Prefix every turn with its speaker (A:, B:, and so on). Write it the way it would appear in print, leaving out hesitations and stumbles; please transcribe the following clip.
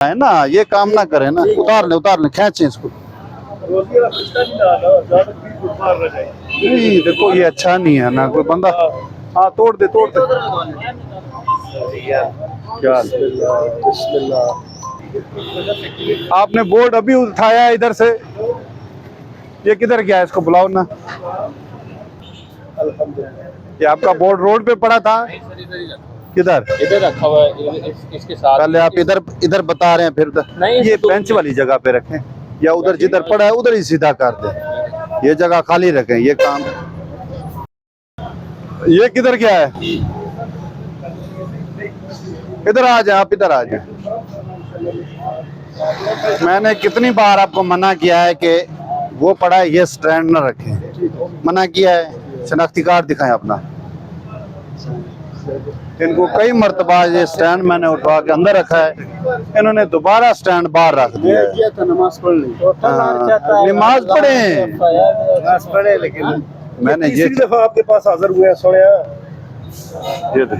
A: है ना, ये काम ना करे ना। उतार ले खींचे इसको। नहीं देखो ये अच्छा नहीं है ना, कोई बंदा। हाँ तोड़ दे। क्या आपने बोर्ड अभी उठाया है इधर से, ये किधर गया? इसको बुलाओ ना। ये आपका बोर्ड रोड पे पड़ा था किधर?
B: इधर रखा हुआ है इसके साथ।
A: पहले आप इधर बता रहे हैं, फिर
B: नहीं,
A: ये बेंच वाली जगह पे रखें या उधर जिधर पड़ा है उधर ही सीधा कर दें। ये जगह खाली रखें। ये काम ये किधर गया है? इधर आ जाए, आप इधर आ जाए। मैंने कितनी बार आपको मना किया है कि वो पड़ा है ये स्टैंड न रखें, मना किया है। शनाख्ती कार्ड दिखाएं अपना। इनको कई मरतबा ये स्टैंड मैंने उठवा के अंदर रखा है, इन्होंने दोबारा स्टैंड बाहर रख दिया है।
C: नमाज पढ़ ली,
A: नमाज पढ़े,
C: लेकिन
A: मैंने ये
C: तीसरी दफा आपके पास हाजिर हुए हैं।
A: ये